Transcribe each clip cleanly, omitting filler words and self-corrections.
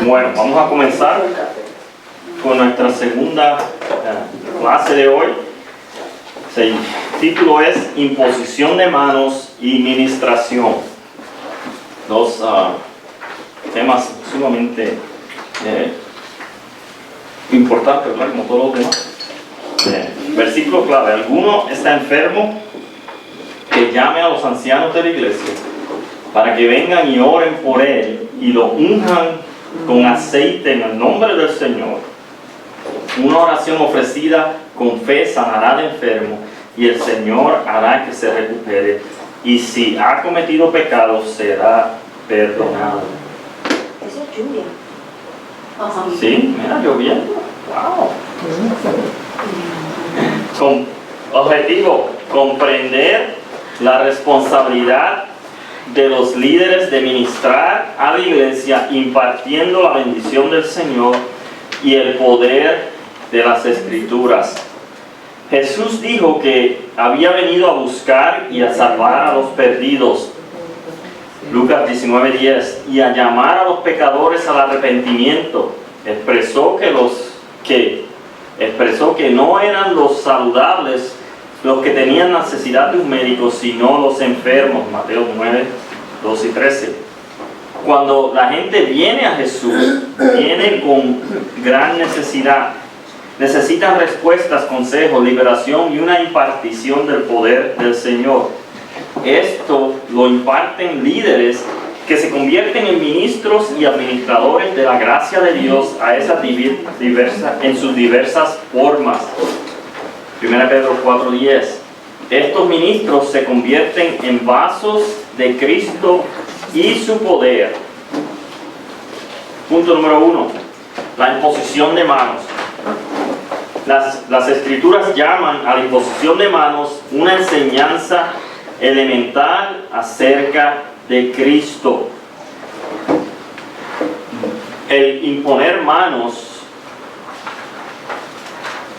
Bueno, vamos a comenzar con nuestra segunda clase de hoy. El título es Imposición de manos y ministración. Dos temas sumamente importantes, ¿verdad? Como todos los demás. Versículo clave: alguno está enfermo, que llame a los ancianos de la iglesia para que vengan y oren por él y lo unjan con aceite en el nombre del Señor. Una oración ofrecida con fe sanará al enfermo y el Señor hará que se recupere, y si ha cometido pecado será perdonado. Eso es lluvia. Sí, mira, lloviendo. Wow. Con objetivo: comprender la responsabilidad de los líderes de ministrar a la iglesia, impartiendo la bendición del Señor y el poder de las Escrituras. Jesús dijo que había venido a buscar y a salvar a los perdidos, Lucas 19:10, y a llamar a los pecadores al arrepentimiento. Expresó que no eran los saludables los que tenían necesidad de un médico, sino los enfermos, Mateo 9:12 y 13. Cuando la gente viene a Jesús, viene con gran necesidad. Necesitan respuestas, consejos, liberación y una impartición del poder del Señor. Esto lo imparten líderes que se convierten en ministros y administradores de la gracia de Dios en sus diversas formas. 1 Pedro 4:10. Estos ministros se convierten en vasos de Cristo y su poder. Punto número 1. La imposición de manos. Las Escrituras llaman a la imposición de manos una enseñanza elemental acerca de Cristo. El imponer manos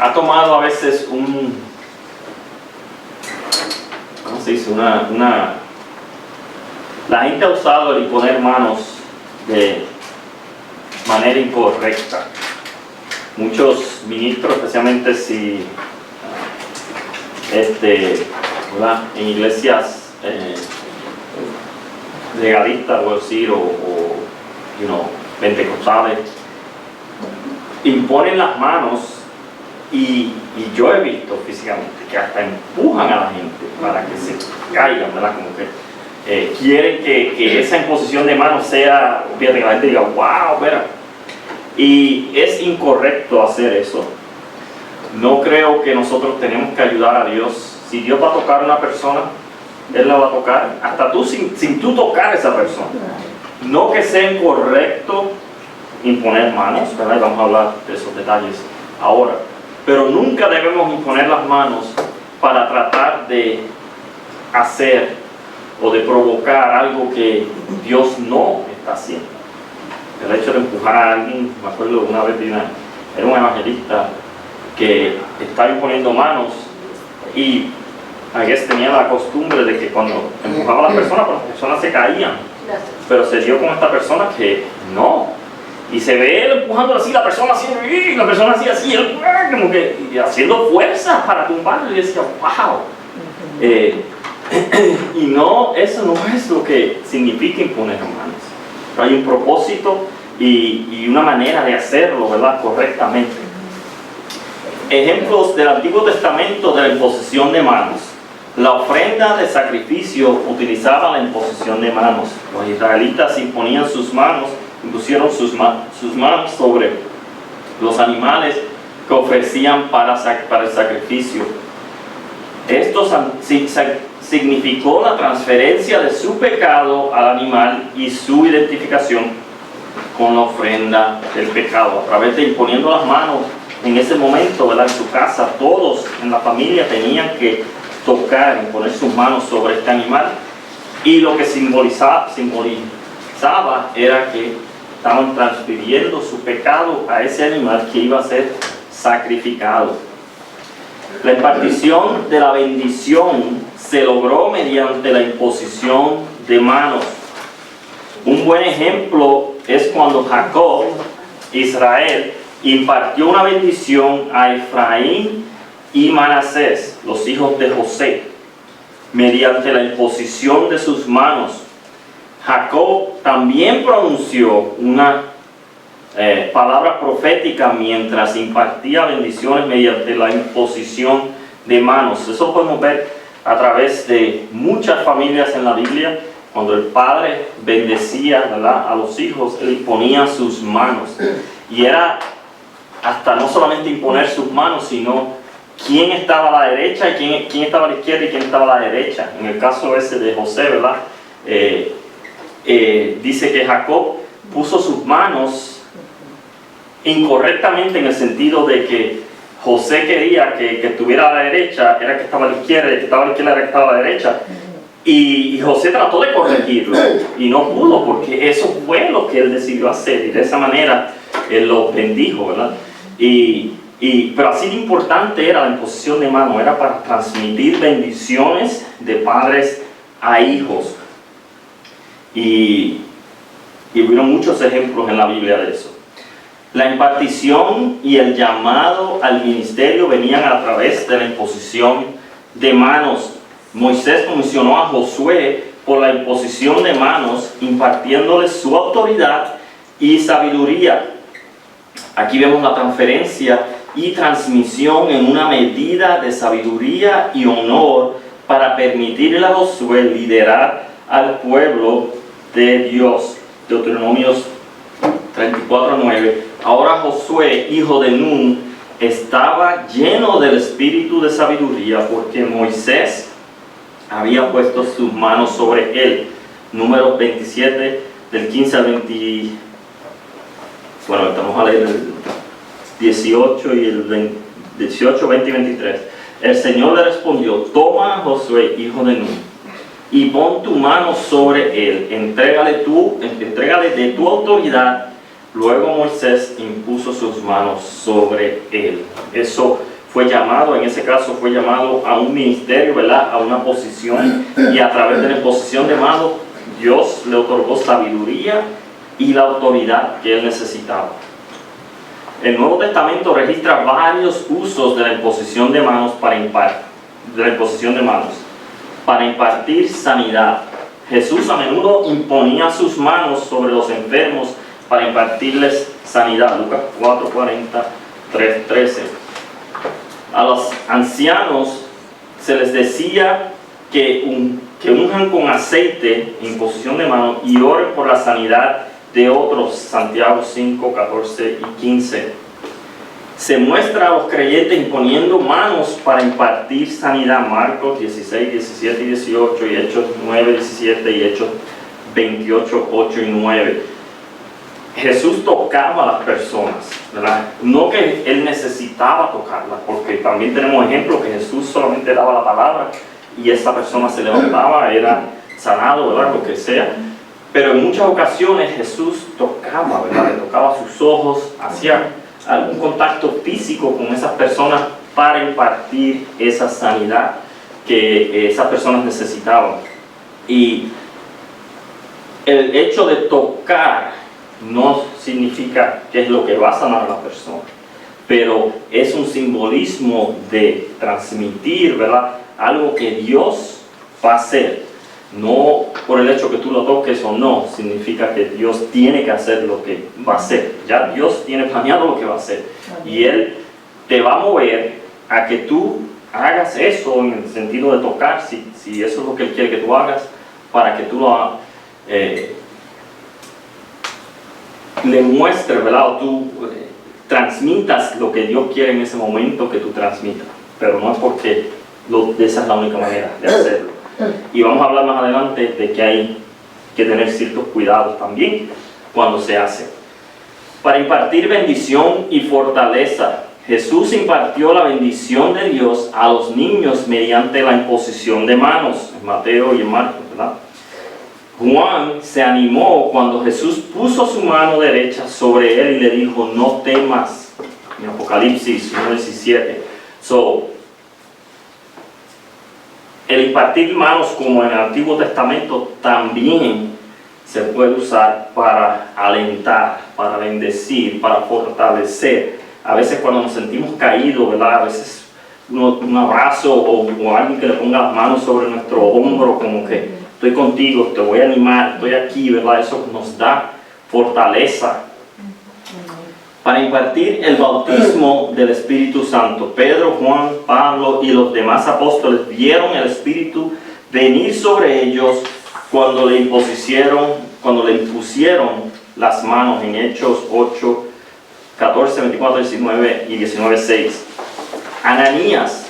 ha tomado a veces ¿cómo se dice? La gente ha usado el imponer manos de manera incorrecta. Muchos ministros, especialmente si ¿verdad? En iglesias legalistas, voy a decir, o pentecostales, imponen las manos y yo he visto físicamente que hasta empujan a la gente para que se caigan, ¿verdad? Como que quieren que esa imposición de manos sea, fíjate, que la gente diga, wow, mira. Y es incorrecto hacer eso. No creo que nosotros tenemos que ayudar a Dios. Si Dios va a tocar a una persona, Él la va a tocar, hasta tú sin tú tocar a esa persona. No que sea incorrecto imponer manos, ¿verdad? Y vamos a hablar de esos detalles ahora. Pero nunca debemos imponer las manos para tratar de hacer o de provocar algo que Dios no está haciendo. El hecho de empujar a alguien, me acuerdo una vez era un evangelista que estaba imponiendo manos y a veces tenía la costumbre de que cuando empujaba a las personas se caían. Pero se dio con esta persona que no. Y se ve él empujando así, la persona así, y la persona así, él como que haciendo fuerza para tumbarlo. Y yo decía, wow. Y no, eso no es lo que significa imponer manos. Pero hay un propósito y una manera de hacerlo, ¿verdad? Correctamente. Ejemplos del Antiguo Testamento de la imposición de manos. La ofrenda de sacrificio utilizaba la imposición de manos. Los israelitas impusieron sus manos sobre los animales que ofrecían para el sacrificio. Esto significó la transferencia de su pecado al animal y su identificación con la ofrenda del pecado. A través de imponiendo las manos en ese momento, ¿verdad? En su casa, todos en la familia tenían que tocar, imponer sus manos sobre este animal, y lo que simbolizaba era que estaban transfiriendo su pecado a ese animal que iba a ser sacrificado. La impartición de la bendición se logró mediante la imposición de manos. Un buen ejemplo es cuando Jacob, Israel, impartió una bendición a Efraín y Manasés, los hijos de José, mediante la imposición de sus manos. Jacob también pronunció una palabra profética mientras impartía bendiciones mediante la imposición de manos. Eso podemos ver a través de muchas familias en la Biblia. Cuando el padre bendecía, ¿verdad?, a los hijos, él imponía sus manos. Y era hasta no solamente imponer sus manos, sino quién estaba a la derecha y quién estaba a la izquierda y quién estaba a la derecha. En el caso ese de José, ¿verdad?, dice que Jacob puso sus manos incorrectamente, en el sentido de que José quería que estuviera a la derecha, era que estaba a la izquierda, y que estaba a la izquierda era que estaba a la derecha. Y José trató de corregirlo y no pudo, porque eso fue lo que él decidió hacer, y de esa manera él lo bendijo, ¿verdad? Pero así de importante era la imposición de mano, era para transmitir bendiciones de padres a hijos. Y hubo muchos ejemplos en la Biblia de eso. La impartición y el llamado al ministerio venían a través de la imposición de manos. Moisés comisionó a Josué por la imposición de manos, impartiéndole su autoridad y sabiduría. Aquí vemos la transferencia y transmisión en una medida de sabiduría y honor para permitirle a Josué liderar al pueblo de Dios. Deuteronomios 34:9. Ahora Josué, hijo de Nun, estaba lleno del espíritu de sabiduría, porque Moisés había puesto sus manos sobre él. Números 27, del 15 al 20. Bueno, estamos a leer el 18 y el 18, 20 y 23. El Señor le respondió: toma a Josué, hijo de Nun, y pon tu mano sobre él, entrégale de tu autoridad. Luego Moisés impuso sus manos sobre él. Eso fue llamado, en ese caso fue llamado a un ministerio, ¿verdad?, a una posición, y a través de la imposición de manos Dios le otorgó sabiduría y la autoridad que él necesitaba. El Nuevo Testamento registra varios usos de la imposición de manos para impartir sanidad. Jesús a menudo imponía sus manos sobre los enfermos para impartirles sanidad. Lucas 4:40, 3:13. A los ancianos se les decía que unjan con aceite, imposición de manos, y oren por la sanidad de otros. Santiago 5:14 y 15. Se muestra a los creyentes imponiendo manos para impartir sanidad. Marcos 16, 17 y 18, y Hechos 9, 17 y Hechos 28, 8 y 9. Jesús tocaba a las personas, ¿verdad? No que él necesitaba tocarlas, porque también tenemos ejemplos que Jesús solamente daba la palabra y esa persona se levantaba, era sanado, ¿verdad?, lo que sea. Pero en muchas ocasiones Jesús tocaba, ¿verdad?, le tocaba sus ojos, hacía algún contacto físico con esas personas para impartir esa sanidad que esas personas necesitaban. Y el hecho de tocar no significa que es lo que va a sanar a la persona, pero es un simbolismo de transmitir, ¿verdad?, algo que Dios va a hacer. No por el hecho que tú lo toques o no, significa que Dios tiene que hacer lo que va a hacer. Ya Dios tiene planeado lo que va a hacer. Y Él te va a mover a que tú hagas eso, en el sentido de tocar, si eso es lo que Él quiere que tú hagas, para que tú lo le muestres, ¿verdad?, o tú transmitas lo que Dios quiere en ese momento que tú transmitas. Pero no es porque esa es la única manera de hacerlo. Y vamos a hablar más adelante de que hay que tener ciertos cuidados también cuando se hace. Para impartir bendición y fortaleza, Jesús impartió la bendición de Dios a los niños mediante la imposición de manos, en Mateo y en Marcos, ¿verdad? Juan se animó cuando Jesús puso su mano derecha sobre él y le dijo: no temas, en Apocalipsis 1:17. El impartir manos, como en el Antiguo Testamento, también se puede usar para alentar, para bendecir, para fortalecer. A veces cuando nos sentimos caídos, ¿verdad? A veces un abrazo o alguien que le ponga las manos sobre nuestro hombro, como que estoy contigo, te voy a animar, estoy aquí, ¿verdad? Eso nos da fortaleza. Para impartir el bautismo del Espíritu Santo, Pedro, Juan, Pablo y los demás apóstoles vieron el Espíritu venir sobre ellos cuando le impusieron las manos en Hechos 8, 14, 24, 19 y 19, 6. Ananías,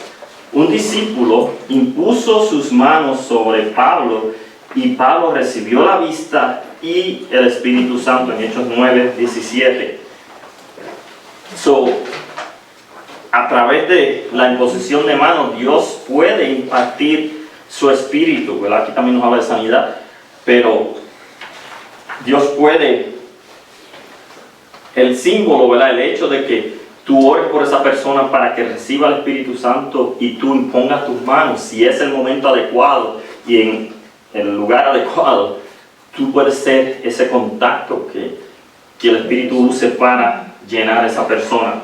un discípulo, impuso sus manos sobre Pablo y Pablo recibió la vista y el Espíritu Santo en Hechos 9, 17. A través de la imposición de manos, Dios puede impartir su espíritu, ¿verdad? Aquí también nos habla de sanidad, pero Dios puede, el símbolo, ¿verdad? El hecho de que tú ores por esa persona para que reciba el Espíritu Santo y tú impongas tus manos, si es el momento adecuado y en el lugar adecuado, tú puedes ser ese contacto que el Espíritu use para llenar a esa persona.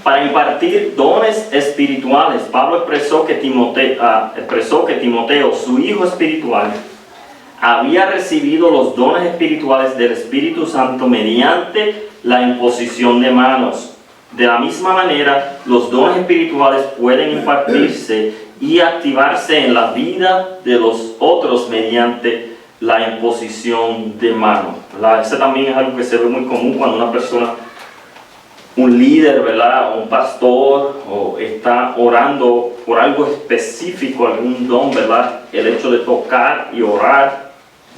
Para impartir dones espirituales, Pablo expresó que Timoteo, su hijo espiritual, había recibido los dones espirituales del Espíritu Santo mediante la imposición de manos. De la misma manera, los dones espirituales pueden impartirse y activarse en la vida de los otros mediante la imposición de manos. Ese también es algo que se ve muy común cuando una persona, un líder, ¿verdad? Un pastor, o está orando por algo específico, algún don, ¿verdad? El hecho de tocar y orar,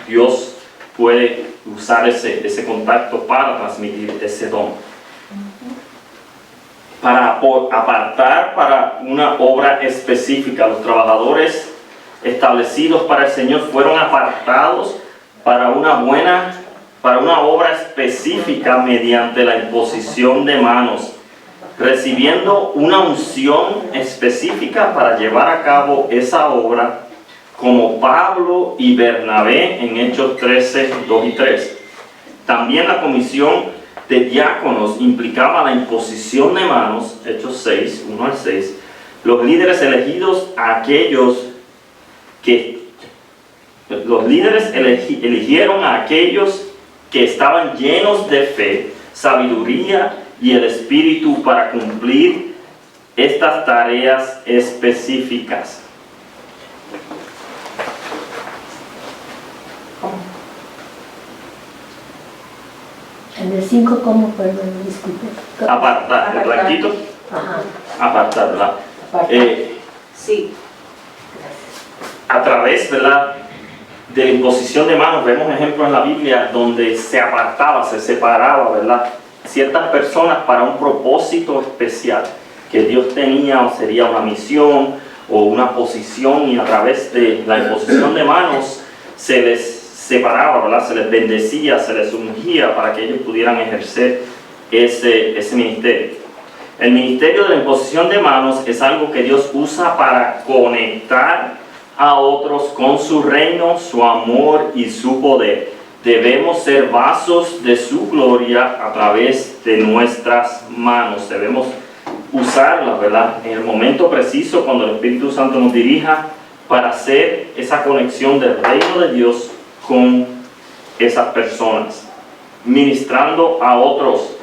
Dios puede usar ese contacto para transmitir ese don. Para apartar para una obra específica, los trabajadores establecidos para el Señor fueron apartados para una obra específica mediante la imposición de manos, recibiendo una unción específica para llevar a cabo esa obra, como Pablo y Bernabé en Hechos 13, 2 y 3. También la comisión de diáconos implicaba la imposición de manos, Hechos 6, 1 al 6. Los líderes eligieron a aquellos que estaban llenos de fe, sabiduría y el Espíritu para cumplir estas tareas específicas. En el 5, ¿cómo fue? Bueno, disculpe. Apartar, el blanquito. Ajá. Apartar, ¿verdad? Apartar. Sí. A través, ¿verdad?, de la imposición de manos, vemos ejemplos en la Biblia donde se apartaba, se separaba, ¿verdad?, ciertas personas para un propósito especial que Dios tenía, o sería una misión o una posición, y a través de la imposición de manos se les separaba, ¿verdad?, se les bendecía, se les ungía para que ellos pudieran ejercer ese ministerio. El ministerio de la imposición de manos es algo que Dios usa para conectar a otros con su reino, su amor y su poder. Debemos ser vasos de su gloria a través de nuestras manos. Debemos usarlas, ¿verdad?, en el momento preciso cuando el Espíritu Santo nos dirija para hacer esa conexión del reino de Dios con esas personas, ministrando a otros.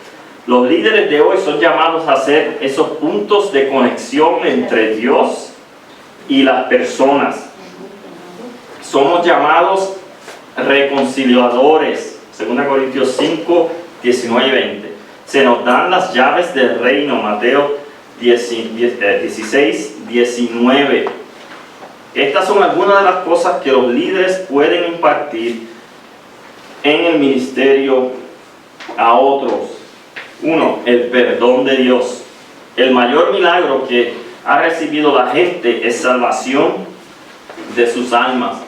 Los líderes de hoy son llamados a hacer esos puntos de conexión entre Dios y las personas. Somos llamados reconciliadores, 2 Corintios 5, 19 y 20. Se nos dan las llaves del reino, Mateo 16, 19. Estas son algunas de las cosas que los líderes pueden impartir en el ministerio a otros. 1. El perdón de Dios. El mayor milagro que ha recibido la gente es salvación de sus almas.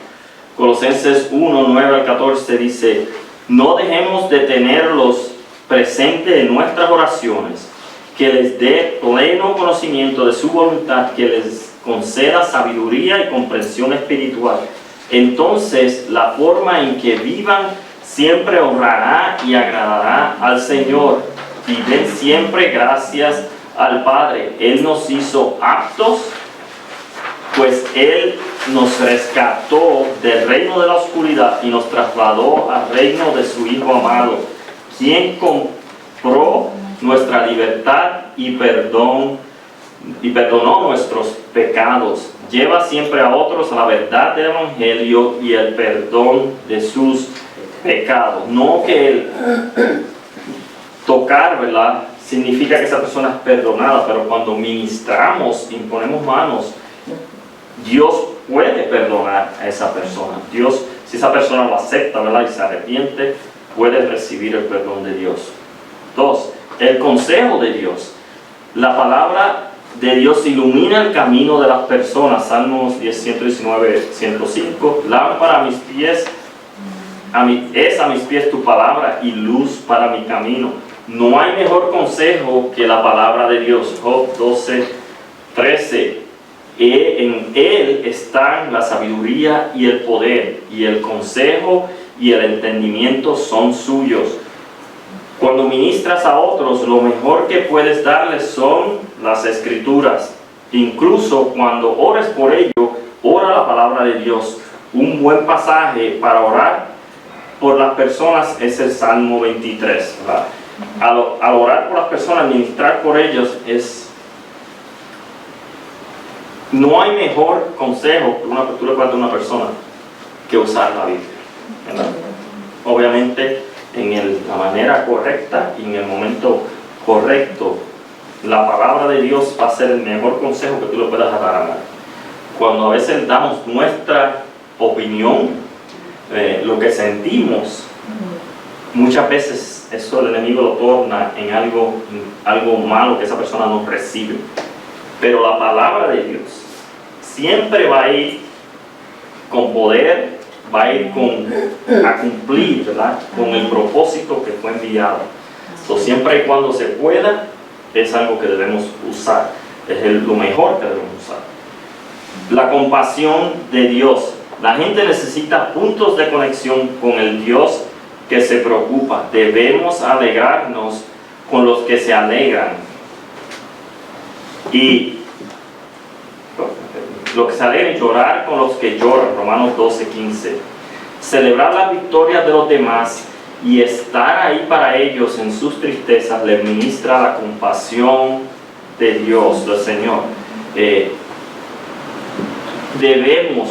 Colosenses 1, 9 al 14 dice: no dejemos de tenerlos presentes en nuestras oraciones, que les dé pleno conocimiento de su voluntad, que les conceda sabiduría y comprensión espiritual, Entonces la forma en que vivan siempre honrará y agradará al Señor, y den siempre gracias al Padre. Él nos hizo aptos, pues Él nos rescató del reino de la oscuridad y nos trasladó al reino de su Hijo amado, quien compró nuestra libertad y perdonó nuestros pecados. Lleva siempre a otros a la verdad del Evangelio y el perdón de sus pecados. No que el tocar, ¿verdad?, significa que esa persona es perdonada, pero cuando ministramos, imponemos manos, Dios puede perdonar a esa persona. Dios, si esa persona lo acepta, ¿verdad?, y se arrepiente, puede recibir el perdón de Dios. 2. El consejo de Dios. La palabra de Dios ilumina el camino de las personas. Salmos 10, 119, 105. Lámpara a mis pies, es a mis pies tu palabra y luz para mi camino. No hay mejor consejo que la palabra de Dios. Job 12, 13. En Él están la sabiduría y el poder, y el consejo y el entendimiento son suyos. Cuando ministras a otros, lo mejor que puedes darles son las Escrituras. Incluso cuando ores por ello, ora la palabra de Dios. Un buen pasaje para orar por las personas es el Salmo 23, ¿verdad? Al orar por las personas, ministrar por ellos, no hay mejor consejo que tú le puedas dar a una persona que usar la Biblia, ¿verdad? Obviamente en la manera correcta y en el momento correcto, la palabra de Dios va a ser el mejor consejo que tú le puedas dar a nadie. Cuando a veces damos nuestra opinión, lo que sentimos, muchas veces eso el enemigo lo torna en algo malo que esa persona no recibe. Pero la palabra de Dios siempre va a ir con poder, va a ir a cumplir, ¿verdad?, con el propósito que fue enviado. So, siempre y cuando se pueda, es algo que debemos usar, es lo mejor que debemos usar. La compasión de Dios. La gente necesita puntos de conexión con el Dios que se preocupa. Debemos alegrarnos con los que se alegran. Y los que se alegran, y llorar con los que lloran. Romanos 12, 15. Celebrar las victorias de los demás y estar ahí para ellos en sus tristezas les ministra la compasión de Dios, del Señor. Debemos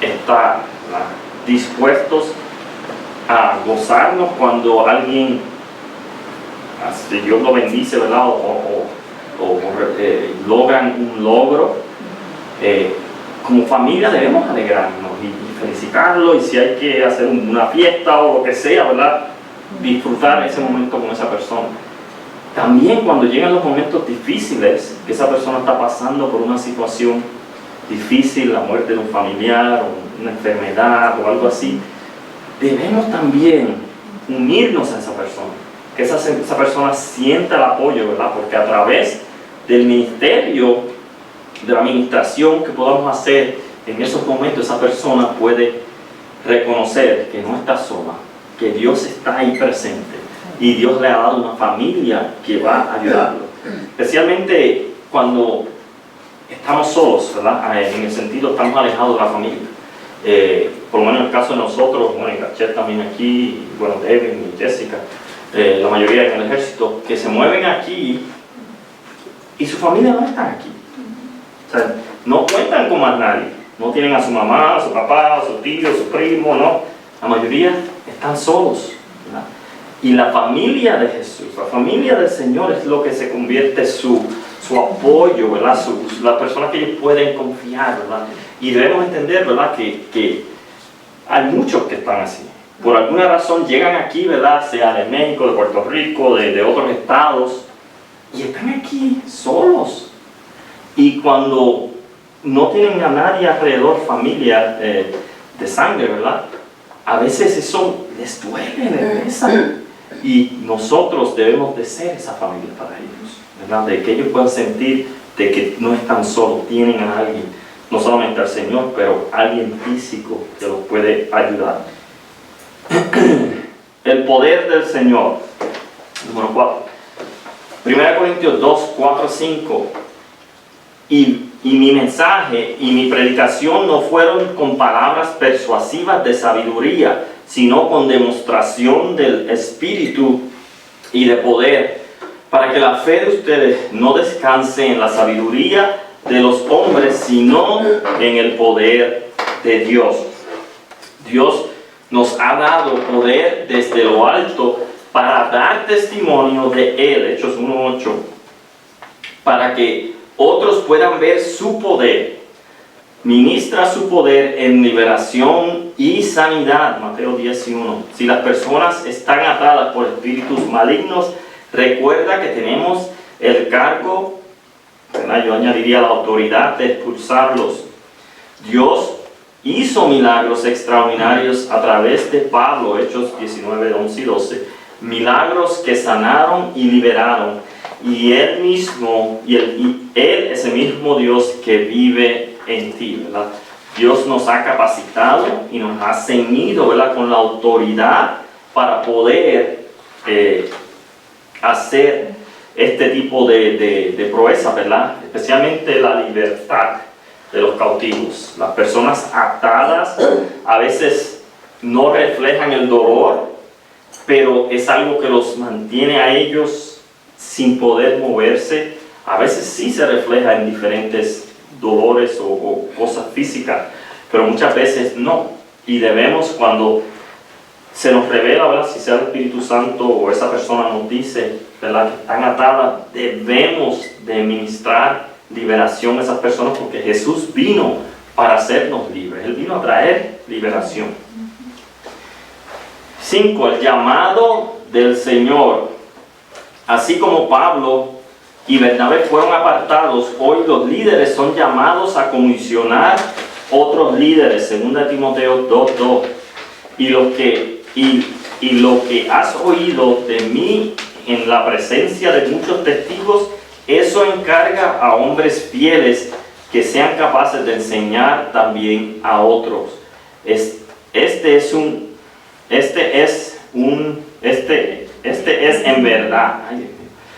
estar, ¿verdad?, dispuestos a gozarnos cuando alguien, si Dios lo bendice, ¿verdad?, o logran un logro. Como familia debemos alegrarnos y felicitarlo, y si hay que hacer una fiesta o lo que sea, ¿verdad?, disfrutar ese momento con esa persona. También cuando llegan los momentos difíciles, que esa persona está pasando por una situación difícil, la muerte de un familiar o una enfermedad o algo así, debemos también unirnos a esa persona, que esa persona sienta el apoyo, ¿verdad?, porque a través del ministerio, de la administración que podamos hacer en esos momentos, esa persona puede reconocer que no está sola, que Dios está ahí presente y Dios le ha dado una familia que va a ayudarlo, especialmente cuando estamos solos, ¿verdad?, en el sentido estamos alejados de la familia. Por lo menos en el caso de nosotros, bueno, y Rachel también aquí, y bueno, Devin y Jessica, la mayoría en el ejército, que se mueven aquí y su familia no está aquí. O sea, no cuentan con más nadie, no tienen a su mamá, a su papá, a su tío, a su primo, no. La mayoría están solos, ¿verdad? Y la familia de Jesús, la familia del Señor es lo que se convierte su apoyo, ¿verdad?, la persona que ellos pueden confiar, ¿verdad? Y debemos entender, ¿verdad?, que hay muchos que están así. Por alguna razón llegan aquí, ¿verdad?, sea de México, de Puerto Rico, de otros estados, y están aquí solos. Y cuando no tienen a nadie alrededor, familia de sangre, ¿verdad?, a veces eso les duele, les pesa. Y nosotros debemos de ser esa familia para ellos, ¿verdad?, de que ellos puedan sentir de que no están solos, tienen a alguien. no solamente al Señor, pero alguien físico que los puede ayudar. El poder del Señor. Número 4. 1 Corintios 2, 4, 5. Y mi mensaje y mi predicación no fueron con palabras persuasivas de sabiduría, sino con demostración del Espíritu y de poder, para que la fe de ustedes no descanse en la sabiduría de los hombres, sino en el poder de Dios. Dios nos ha dado poder desde lo alto para dar testimonio de Él, Hechos 1:8, para que otros puedan ver su poder. Ministra su poder en liberación y sanidad, Mateo 10:1. Si las personas están atadas por espíritus malignos, recuerda que tenemos el cargo, yo añadiría la autoridad de expulsarlos. Dios hizo milagros extraordinarios a través de Pablo, Hechos 19, 11 y 12. Milagros que sanaron y liberaron. Y Él mismo, Él es el mismo Dios que vive en ti, ¿verdad? Dios nos ha capacitado y nos ha ceñido, ¿verdad?, con la autoridad para poder hacer este tipo de proezas, ¿verdad? Especialmente la libertad de los cautivos. Las personas atadas a veces no reflejan el dolor, pero es algo que los mantiene a ellos sin poder moverse. A veces sí se refleja en diferentes dolores o cosas físicas, pero muchas veces no. Y debemos, cuando se nos revela, ¿verdad?, si sea el Espíritu Santo o esa persona nos dice, ¿verdad?, que están atadas, debemos de ministrar liberación a esas personas, porque Jesús vino para hacernos libres. Él vino a traer liberación. 5. El llamado del Señor. Así como Pablo y Bernabé fueron apartados, hoy los líderes son llamados a comisionar otros líderes, 2 Timoteo 2:2. Y lo que has oído de mí en la presencia de muchos testigos, eso encarga a hombres fieles que sean capaces de enseñar también a otros. Este es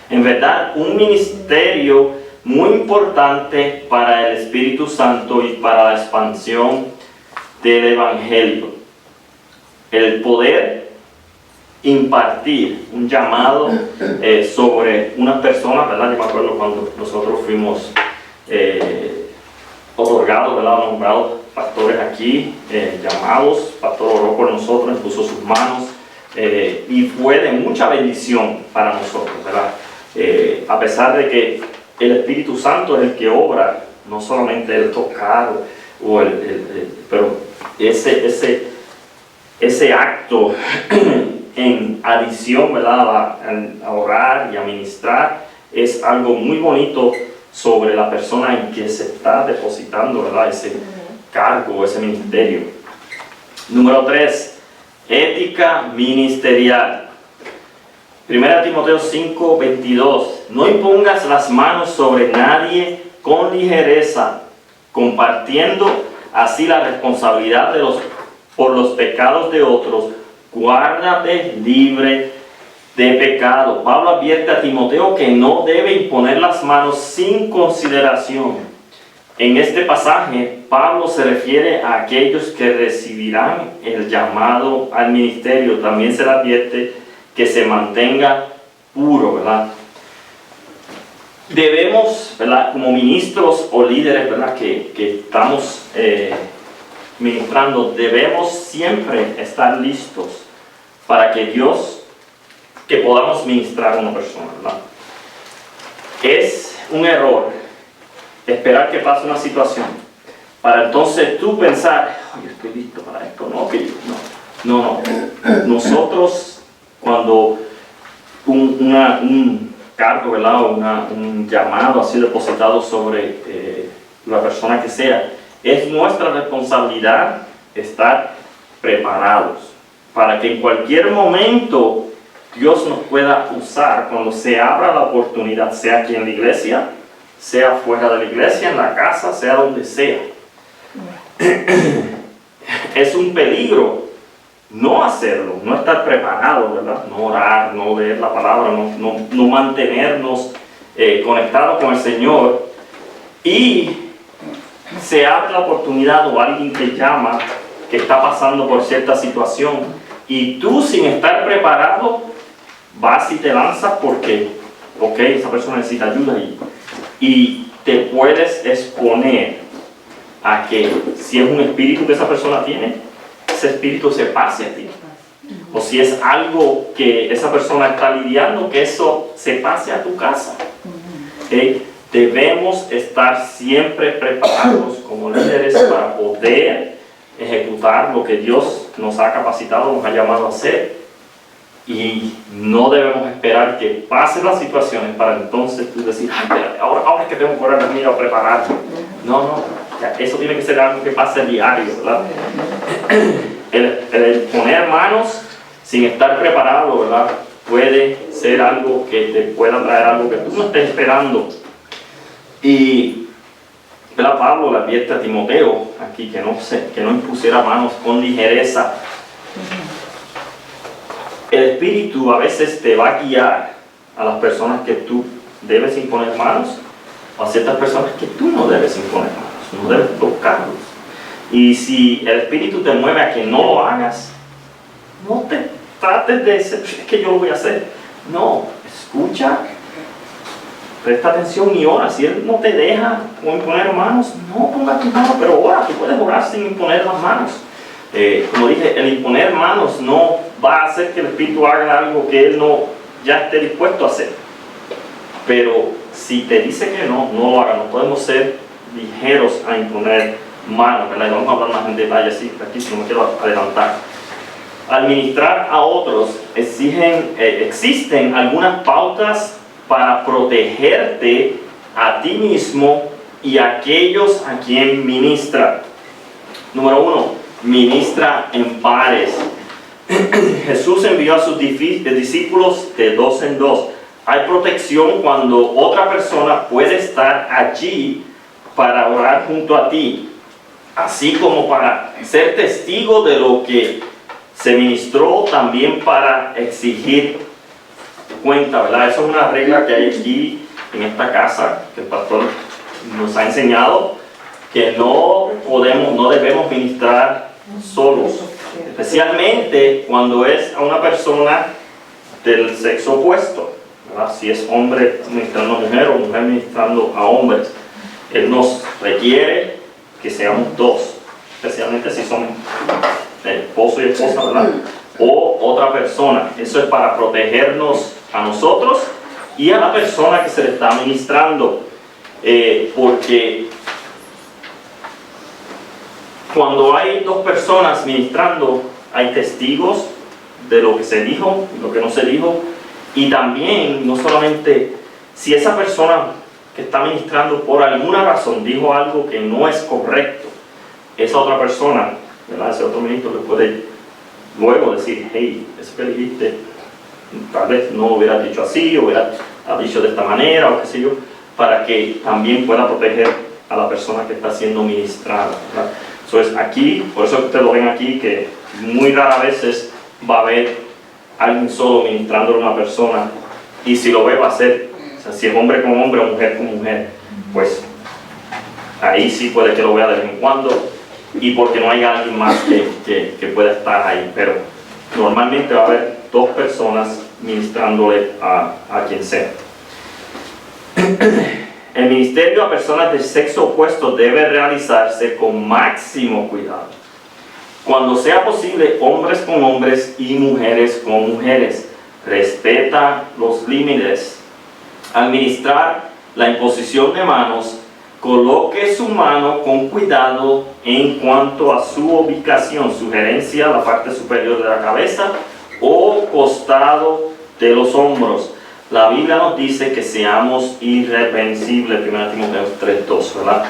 en verdad un ministerio muy importante para el Espíritu Santo y para la expansión del Evangelio. El poder impartir un llamado sobre una persona, ¿verdad? Yo me acuerdo cuando nosotros fuimos otorgados, ¿verdad?, nombrados pastores aquí, llamados, pastor oró por nosotros, puso sus manos, y fue de mucha bendición para nosotros, ¿verdad? A pesar de que el Espíritu Santo es el que obra, no solamente el tocar, pero ese acto en adición, ¿verdad?, a orar y a ministrar, es algo muy bonito sobre la persona en que se está depositando, ¿verdad?, ese cargo, ese ministerio. Número 3, ética ministerial. 1 Timoteo 5:22. No impongas las manos sobre nadie con ligereza, compartiendo así la responsabilidad por los pecados de otros. Guárdate libre de pecado. Pablo advierte a Timoteo que no debe imponer las manos sin consideración. En este pasaje, Pablo se refiere a aquellos que recibirán el llamado al ministerio. También se le advierte que se mantenga puro, ¿verdad? Debemos, ¿verdad?, como ministros o líderes, ¿verdad?, que estamos ministrando, debemos siempre estar listos para que podamos ministrar a una persona, ¿verdad? Es un error esperar que pase una situación para entonces tú pensar, oye, estoy listo para esto, no. Nosotros, cuando un cargo, ¿verdad?, o un llamado así depositado sobre la persona que sea, es nuestra responsabilidad estar preparados para que en cualquier momento Dios nos pueda usar cuando se abra la oportunidad, sea aquí en la iglesia, sea fuera de la iglesia, en la casa, sea donde sea. es un peligro no hacerlo, no estar preparado, ¿verdad? No orar, no leer la palabra, no mantenernos conectados con el Señor. Y se abre la oportunidad o alguien te llama que está pasando por cierta situación y tú sin estar preparado vas y te lanzas porque, ok, esa persona necesita ayuda y te puedes exponer a que si es un espíritu que esa persona tiene, ese espíritu se pase a ti. O si es algo que esa persona está lidiando, que eso se pase a tu casa. ¿Okay? Debemos estar siempre preparados como líderes para poder ejecutar lo que Dios nos ha capacitado, nos ha llamado a hacer. Y no debemos esperar que pasen las situaciones para entonces tú decir, ahora es que tengo que correr mira a prepararme. No, eso tiene que ser algo que pase diario, ¿verdad? El poner manos sin estar preparado, ¿verdad? Puede ser algo que te pueda traer algo que tú no estés esperando. Y ¿verdad? Pablo le advierte a Timoteo aquí que no impusiera manos con ligereza. El Espíritu a veces te va a guiar a las personas que tú debes imponer manos o a ciertas personas que tú no debes imponer manos, no debes tocarlos. Y si el Espíritu te mueve a que no lo hagas, no te trates de decir, es que yo lo voy a hacer. No, escucha, presta atención y ora. Si Él no te deja imponer manos, no pongas tus manos, pero ora, tú puedes orar sin imponer las manos. Como dije, el imponer manos no va a hacer que el Espíritu haga algo que Él no ya esté dispuesto a hacer. Pero si te dice que no lo haga. No podemos ser ligeros a imponer manos, ¿verdad? Y vamos a hablar más en detalle así, aquí no me quiero adelantar. Al ministrar a otros, existen algunas pautas para protegerte a ti mismo y a aquellos a quien ministra. Número 1, ministra en pares. Jesús envió a sus discípulos de 2 en 2. Hay protección cuando otra persona puede estar allí para orar junto a ti, así como para ser testigo de lo que se ministró, también para exigir cuenta, ¿verdad? Eso es una regla que hay aquí en esta casa, que el pastor nos ha enseñado, que no debemos ministrar solos, especialmente cuando es a una persona del sexo opuesto, ¿verdad? Si es hombre ministrando a mujer o mujer ministrando a hombres, Él nos requiere que seamos dos, especialmente si son esposo y esposa, ¿verdad? O otra persona. Eso es para protegernos a nosotros y a la persona que se le está ministrando, porque cuando hay dos personas ministrando, hay testigos de lo que se dijo, lo que no se dijo, y también, no solamente, si esa persona que está ministrando por alguna razón dijo algo que no es correcto, esa otra persona, ¿verdad? Ese otro ministro le puede luego decir, hey, eso que dijiste, tal vez no lo hubieras dicho así, o hubieras dicho de esta manera, o qué sé yo, para que también pueda proteger a la persona que está siendo ministrada, ¿verdad? Entonces aquí, por eso ustedes lo ven aquí, que muy raras veces va a haber alguien solo ministrando a una persona, y si lo ve va a ser, o sea, si es hombre con hombre o mujer con mujer, pues ahí sí puede que lo vea de vez en cuando, y porque no hay alguien más que pueda estar ahí, pero normalmente va a haber dos personas ministrándole a quien sea. El ministerio a personas del sexo opuesto debe realizarse con máximo cuidado. Cuando sea posible, hombres con hombres y mujeres con mujeres. Respeta los límites. Al ministrar la imposición de manos, coloque su mano con cuidado en cuanto a su ubicación, sugerencia, la parte superior de la cabeza o costado de los hombros. La Biblia nos dice que seamos irreprensibles, 1 Timoteo 3:2, ¿verdad?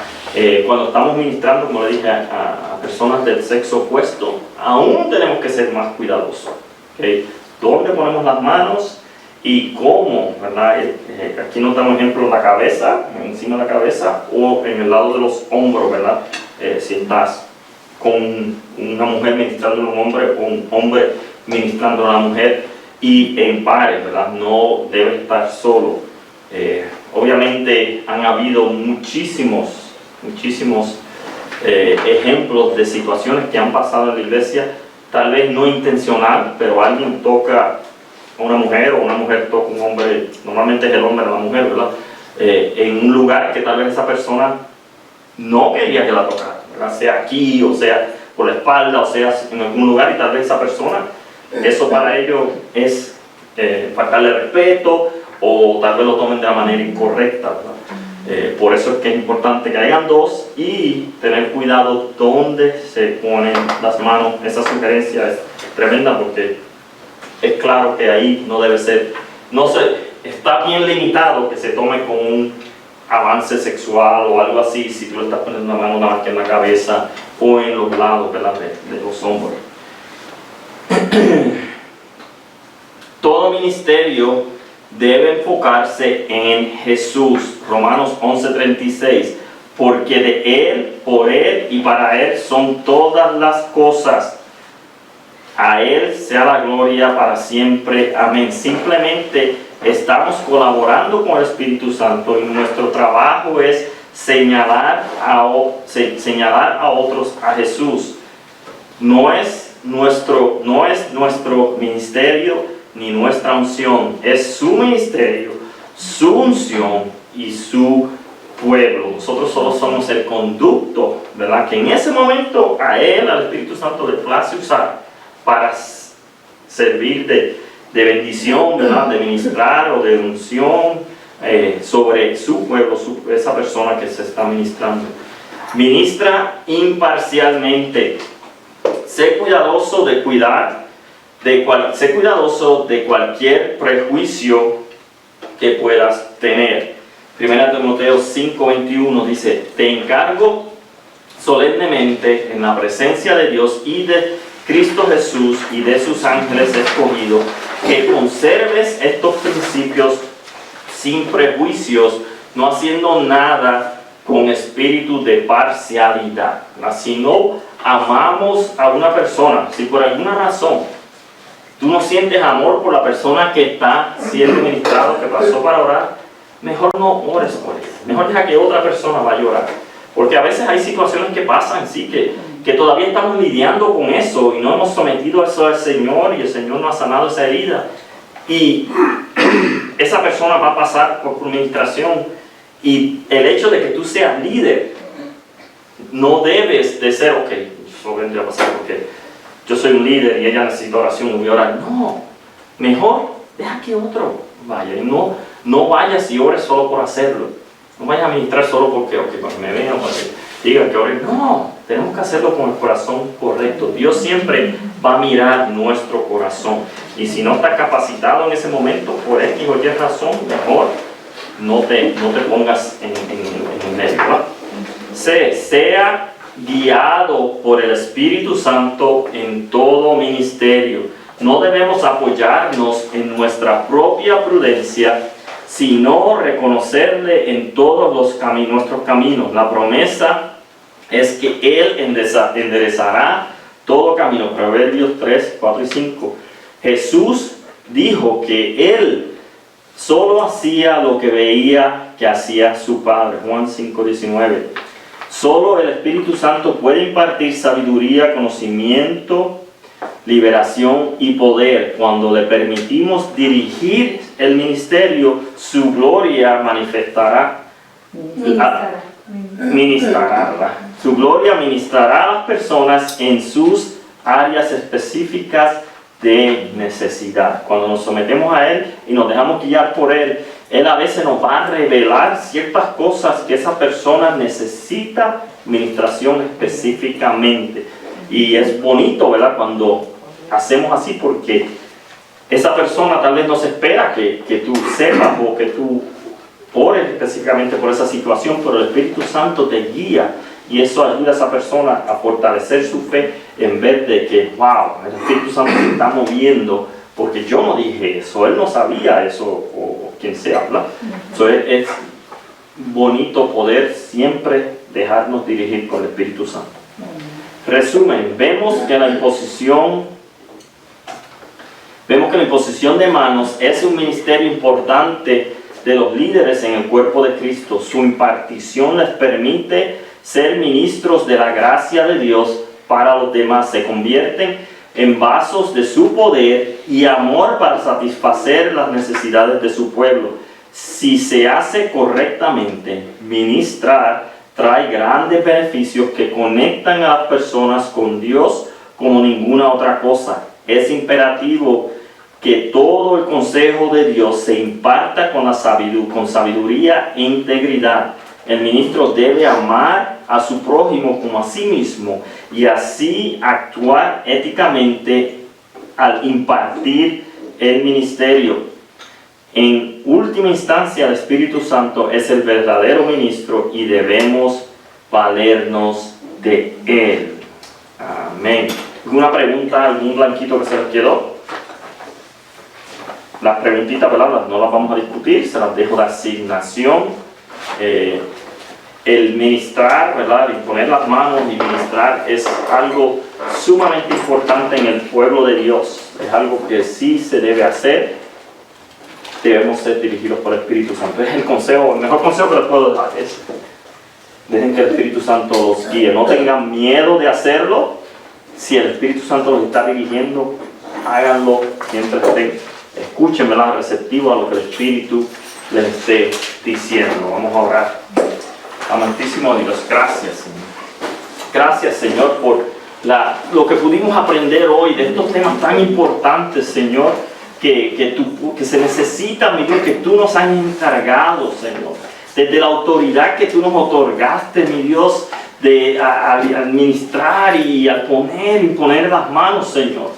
Cuando estamos ministrando, como le dije, a personas del sexo opuesto, aún tenemos que ser más cuidadosos, ¿okay? ¿Dónde ponemos las manos y cómo, ¿verdad? Aquí nos damos ejemplo en la cabeza, encima de la cabeza, o en el lado de los hombros, ¿verdad? Si estás con una mujer ministrando a un hombre o un hombre ministrando a una mujer, y en pares, ¿verdad? No debe estar solo. Obviamente han habido muchísimos ejemplos de situaciones que han pasado en la iglesia, tal vez no intencional, pero alguien toca a una mujer o una mujer toca a un hombre, normalmente es el hombre o la mujer, ¿verdad? En un lugar que tal vez esa persona no quería que la tocara, ¿verdad? Sea aquí, o sea por la espalda, o sea en algún lugar, y tal vez esa persona, eso para ellos es faltarle respeto, o tal vez lo tomen de la manera incorrecta, ¿verdad? Por eso es que es importante que hayan dos y tener cuidado dónde se ponen las manos. Esa sugerencia es tremenda porque es claro que ahí no debe ser, está bien limitado que se tome como un avance sexual o algo así si tú le estás poniendo una mano nada más que en la cabeza o en los lados, ¿verdad? de los hombros. Todo ministerio debe enfocarse en Jesús. Romanos 11:36, porque de Él, por Él y para Él son todas las cosas. A Él sea la gloria para siempre. Amén. Simplemente estamos colaborando con el Espíritu Santo y nuestro trabajo es señalar a otros a Jesús. No es nuestro ministerio ni nuestra unción, es su ministerio, su unción y su pueblo. Nosotros solo somos el conducto, ¿verdad? Que en ese momento a Él, al Espíritu Santo, le place usar para servir de bendición, ¿verdad? De ministrar o de unción sobre su pueblo, esa persona que se está ministrando. Ministra imparcialmente. Sé cuidadoso de cualquier prejuicio que puedas tener. 1 Timoteo 5:21 dice: te encargo solemnemente en la presencia de Dios y de Cristo Jesús y de sus ángeles escogidos, que conserves estos principios sin prejuicios, no haciendo nada con espíritu de parcialidad. Si no amamos a una persona, si por alguna razón tú no sientes amor por la persona que está siendo ministrado, que pasó para orar, mejor no ores por él. Mejor deja que otra persona vaya a orar. Porque a veces hay situaciones que pasan, sí, que todavía estamos lidiando con eso y no hemos sometido eso al Señor y el Señor no ha sanado esa herida. Y esa persona va a pasar por administración, y el hecho de que tú seas líder, no debes de ser, ok, eso vendría a pasar porque yo soy un líder y ella necesita oración y voy a orar. No, mejor deja que otro vaya, y no vayas y ores solo por hacerlo. No vayas a ministrar solo porque, para que me vean, para que digan que ores. No, tenemos que hacerlo con el corazón correcto. Dios siempre va a mirar nuestro corazón. Y si no estás capacitado en ese momento, por X o Y razón, mejor no te pongas en medio, ¿verdad? Sea guiado por el Espíritu Santo en todo ministerio. No debemos apoyarnos en nuestra propia prudencia, sino reconocerle en todos nuestros caminos. La promesa es que Él enderezará todo camino. Proverbios 3, 4 y 5. Jesús dijo que Él solo hacía lo que veía que hacía su Padre. Juan 5, 19. Solo el Espíritu Santo puede impartir sabiduría, conocimiento, liberación y poder. Cuando le permitimos dirigir el ministerio, su gloria ministrará. Su gloria ministrará a las personas en sus áreas específicas de necesidad. Cuando nos sometemos a Él y nos dejamos guiar por Él, Él a veces nos va a revelar ciertas cosas que esa persona necesita ministración específicamente. Y es bonito, ¿verdad?, cuando hacemos así, porque esa persona tal vez no se espera que tú sepas o que tú ores específicamente por esa situación, pero el Espíritu Santo te guía y eso ayuda a esa persona a fortalecer su fe en vez de que, wow, el Espíritu Santo se está moviendo porque yo no dije eso, él no sabía eso, o quien sea, ¿verdad? Entonces es bonito poder siempre dejarnos dirigir por el Espíritu Santo. Resumen, vemos que la imposición de manos es un ministerio importante de los líderes en el cuerpo de Cristo. Su impartición les permite ser ministros de la gracia de Dios para los demás. Se convierten en vasos de su poder y amor para satisfacer las necesidades de su pueblo. Si se hace correctamente, ministrar trae grandes beneficios que conectan a las personas con Dios como ninguna otra cosa. Es imperativo que todo el consejo de Dios se imparta con sabiduría e integridad. El ministro debe amar a su prójimo como a sí mismo y así actuar éticamente al impartir el ministerio. En última instancia, el Espíritu Santo es el verdadero ministro y debemos valernos de él. Amén. ¿Alguna pregunta, algún blanquito que se les quedó? Las preguntitas, ¿verdad? No las vamos a discutir, se las dejo de asignación. El ministrar, ¿verdad? Imponer las manos y ministrar es algo sumamente importante en el pueblo de Dios. Es algo que sí se debe hacer. Debemos ser dirigidos por el Espíritu Santo. Es el mejor consejo que les puedo dar. Dejen que el Espíritu Santo los guíe. No tengan miedo de hacerlo. Si el Espíritu Santo los está dirigiendo, háganlo siempre estén. Escuchen, ¿verdad? Receptivo a lo que el Espíritu les esté diciendo. Vamos a orar. Amantísimo Dios, gracias, Señor. Gracias, Señor, por lo que pudimos aprender hoy de estos temas tan importantes, Señor, que se necesita, mi Dios, que tú nos has encargado, Señor. Desde la autoridad que tú nos otorgaste, mi Dios, de administrar y al imponer las manos, Señor.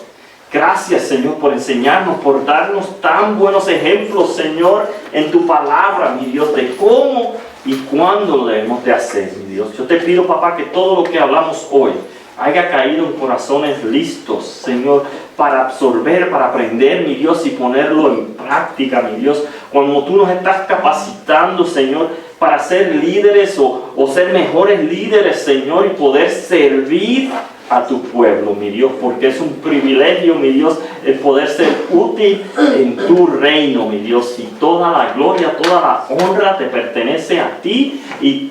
Gracias, Señor, por enseñarnos, por darnos tan buenos ejemplos, Señor, en tu palabra, mi Dios, de cómo y cuándo lo debemos de hacer, mi Dios. Yo te pido, papá, que todo lo que hablamos hoy haya caído en corazones listos, Señor, para absorber, para aprender, mi Dios, y ponerlo en práctica, mi Dios. Cuando tú nos estás capacitando, Señor, para ser líderes o ser mejores líderes, Señor, y poder servir a tu pueblo, mi Dios, porque es un privilegio, mi Dios, el poder ser útil en tu reino, mi Dios, y toda la gloria, toda la honra te pertenece a ti, y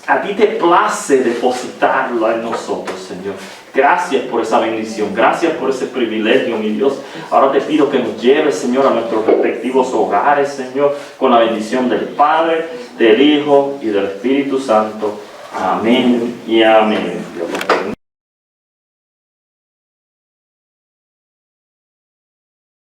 a ti te place depositarlo en nosotros, Señor. Gracias por esa bendición, gracias por ese privilegio, mi Dios. Ahora te pido que nos lleves, Señor, a nuestros respectivos hogares, Señor, con la bendición del Padre, del Hijo y del Espíritu Santo. Amén y amén.